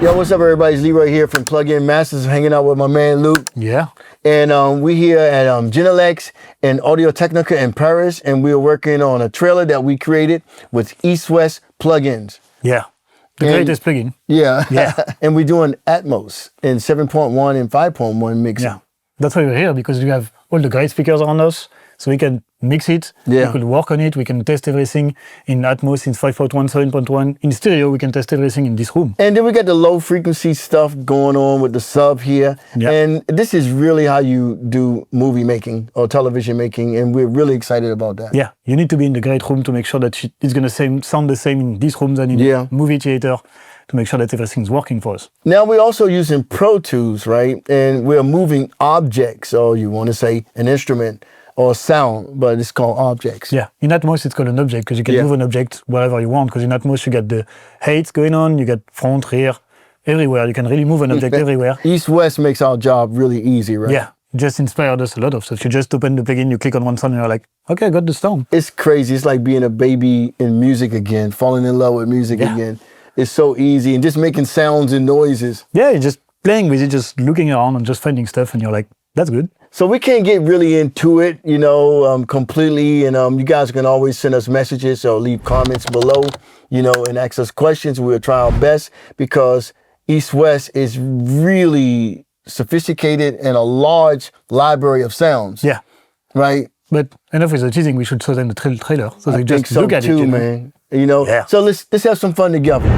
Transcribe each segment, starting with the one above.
Yo, what's up, everybody? It's Leroy here from Plug-In Masters, hanging out with my man Luc. Yeah. And we're here at Genelex and Audio Technica in Paris, and we're working on a trailer that we created with EastWest plugins. Yeah. The greatest plugin. Yeah. Yeah. And we're doing Atmos in 7.1 and 5.1 mixing. Yeah. That's why we're here, because we have all the great speakers around us, so we can mix it, Yeah. we could work on it, we can test everything in Atmos, in 5.1, 7.1. In stereo, we can test everything in this room. And then we got the low frequency stuff going on with the sub here. Yeah. And this is really how you do movie making or television making, and we're really excited about that. Yeah, you need to be in the great room to make sure that it's going to sound the same in this room than in Yeah. the movie theater, to make sure that everything's working for us. Now we're also using Pro Tools, right? And we're moving objects, or you want to say an instrument or sound, but it's called objects. Yeah, in Atmos it's called an object, because you can Yeah. move an object wherever you want, because in Atmos you got the height going on, you got front, rear, everywhere. You can really move an object everywhere. EastWest makes our job really easy, right? Yeah, it just inspired us a lot of stuff. You just open the plugin, you click on one sound and you're like, okay, I got the sound. It's crazy. It's like being a baby in music again, falling in love with music Yeah. again. It's so easy, and just making sounds and noises. Yeah, you're just playing with it, just looking around and just finding stuff, and you're like, that's good. So we can't get really into it, completely. And you guys can always send us messages or leave comments below, and ask us questions. We'll try our best, because EastWest is really sophisticated and a large library of sounds. Yeah, Right? but enough with the teasing, we should show them the trailer, so they I just think so look at too, it. man. Yeah. So let's have some fun together.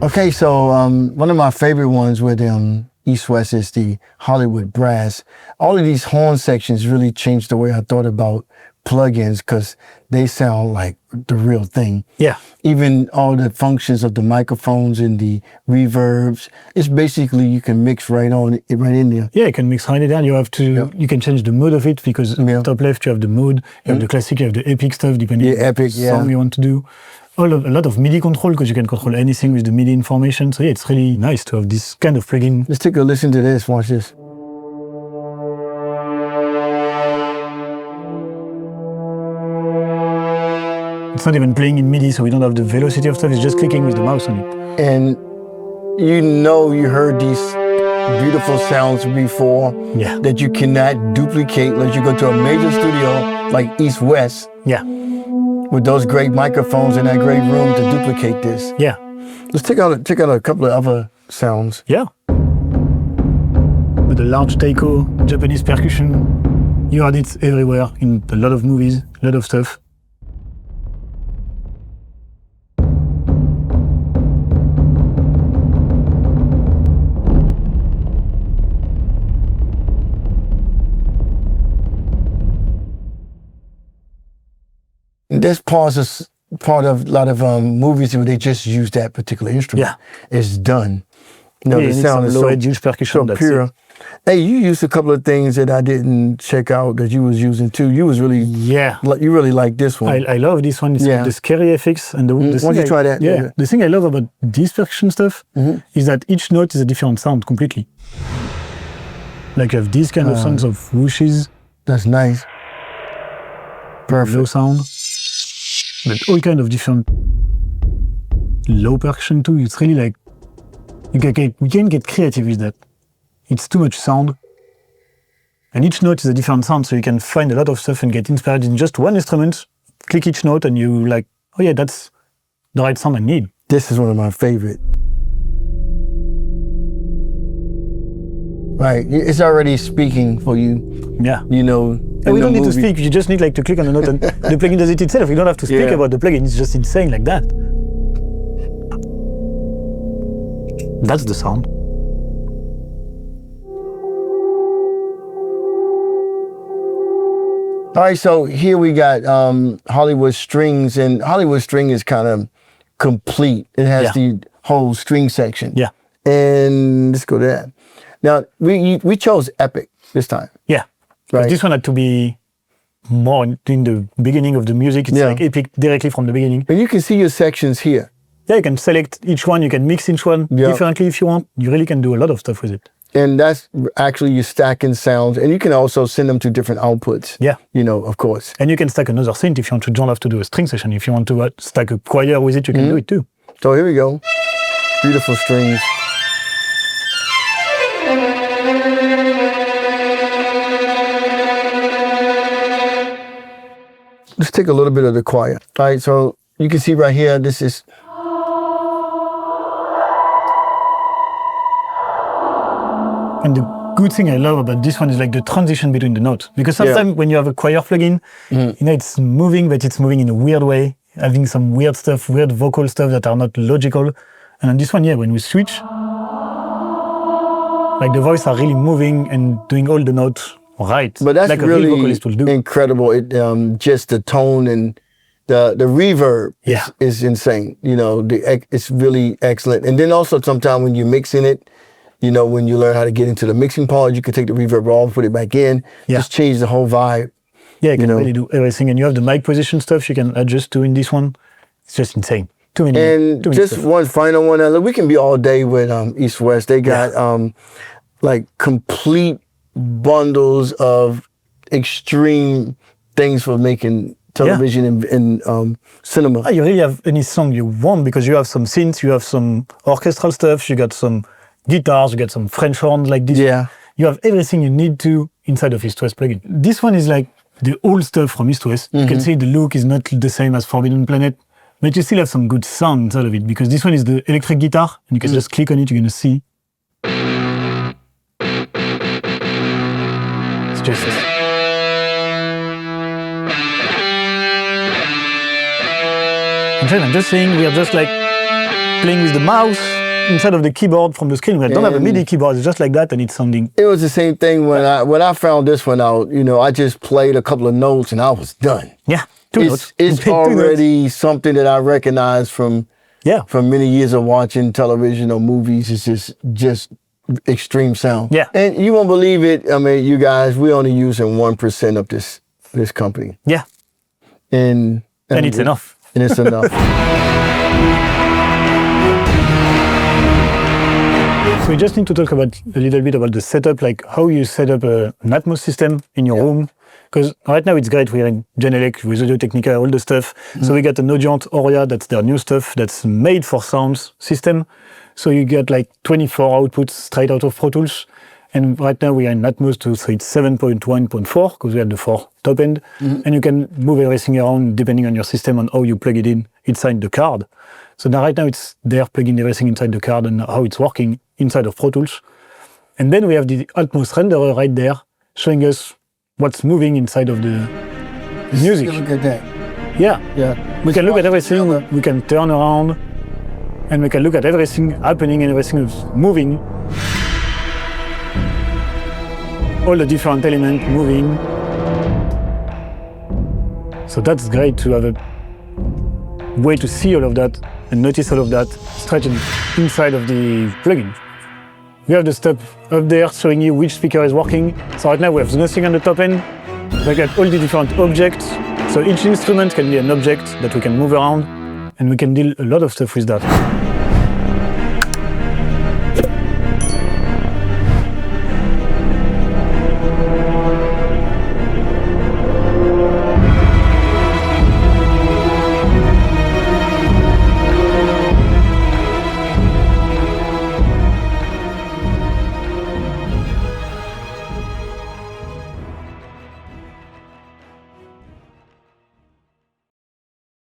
Okay, so one of my favorite ones with EastWest is the Hollywood Brass. All of these horn sections really changed the way I thought about plugins, because they sound like the real thing. Yeah. Even all the functions of the microphones and the reverbs, it's basically you can mix right in there. Yeah, you can mix right down. You have to, you can change the mode of it, because top left you have the mode, you have the classic, you have the epic stuff, depending on the song you want to do. A lot of MIDI control, because you can control anything with the MIDI information. So yeah, it's really nice to have this kind of plugin. Let's take a listen to this. Watch this. It's not even playing in MIDI, so we don't have the velocity of stuff. It's just clicking with the mouse on it. And you heard these beautiful sounds before that you cannot duplicate unless you go to a major studio like EastWest. Yeah. With those great microphones in that great room to duplicate this. Yeah. Let's check out a couple of other sounds. Yeah. With the large taiko, Japanese percussion, you had it everywhere in a lot of movies, a lot of stuff. This part of a lot of movies where they just use that particular instrument. Yeah. It's done. The sound is so huge percussion. So pure. It. Hey, you used a couple of things that I didn't check out that you was using too. You was really you really like this one. I love this one. It's the scary effects and the why don't you try that? Yeah. The thing I love about this percussion stuff is that each note is a different sound completely. Like you have these kind of sounds of whooshes. That's nice. Perfect. Low sound. But all kind of different low percussion too. It's really like we can get creative with that. It's too much sound. And each note is a different sound, so you can find a lot of stuff and get inspired in just one instrument, click each note, and you like, oh yeah, that's the right sound I need. This is one of my favorite. Right, it's already speaking for you. Yeah. You know. And we don't need to speak, you just need like to click on the note and the plugin does it itself. You don't have to speak about the plugin, it's just insane like that. That's the sound. All right, so here we got Hollywood Strings, and Hollywood String is kind of complete. It has the whole string section. Yeah. And let's go to that. Now, we chose Epic this time. Yeah. Right. This one had to be more in the beginning of the music. It's like Epic directly from the beginning. And you can see your sections here. Yeah, you can select each one. You can mix each one differently if you want. You really can do a lot of stuff with it. And that's actually you stacking sounds. And you can also send them to different outputs. Yeah. You know, of course. And you can stack another synth if you want to. Don't have to do a string session. If you want to stack a choir with it, you can do it too. So here we go. Beautiful strings. Let's take a little bit of the choir. All right, so you can see right here, this is. And the good thing I love about this one is like the transition between the notes. Because sometimes when you have a choir plugin, you know, it's moving, but it's moving in a weird way, having some weird stuff, weird vocal stuff that are not logical. And on this one, when we switch, like the voice are really moving and doing all the notes right. But that's like really a real vocalist will do. Incredible. It just the tone and the reverb is insane. You know, it's really excellent. And then also sometimes when you're mixing it, you know, when you learn how to get into the mixing part, you can take the reverb off, put it back in, just change the whole vibe. Yeah, you can really do everything. And you have the mic position stuff you can adjust to in this one. It's just insane. Too many just stuff. one final one. We can be all day with EastWest. They got like complete bundles of extreme things for making television and cinema. You really have any song you want because you have some synths, you have some orchestral stuff, you got some guitars, you got some French horns like this. Yeah. You have everything you need to inside of EastWest plugin. This one is like the old stuff from EastWest. You can see the look is not the same as Forbidden Planet, but you still have some good sound inside of it because this one is the electric guitar and you can just click on it, you're gonna see. It's just I'm just saying we are just like playing with the mouse inside of the keyboard from the screen. We don't have a MIDI keyboard, it's just like that and it's sounding. It was the same thing when I found this one out, you know, I just played a couple of notes and I was done. Yeah, two notes. It's already something that I recognize from many years of watching television or movies. It's just extreme sound. Yeah. And you won't believe it. I mean, you guys, we're only using 1% of this company. Yeah. And it's enough. And it's enough. So we just need to talk about a little bit about the setup, like how you set up an Atmos system in your room. Because right now it's great, we're in Genelec with Audio Technica, all the stuff. So we got an Audient Aurea, that's their new stuff, that's made for sounds system. So you get like 24 outputs straight out of Pro Tools. And right now we are in Atmos so it's 7.1.4 because we had the 4 top end. And you can move everything around depending on your system and how you plug it in inside the card. So now right now it's there plugging everything inside the card and how it's working inside of Pro Tools. And then we have the Atmos renderer right there showing us what's moving inside of the music. Look at that. Yeah. We can look at everything, we can turn around and we can look at everything happening and everything is moving. All the different elements moving. So that's great to have a way to see all of that and notice all of that stretching inside of the plugin. We have the stuff up there showing you which speaker is working. So right now we have nothing on the top end. We got all the different objects. So each instrument can be an object that we can move around and we can do a lot of stuff with that.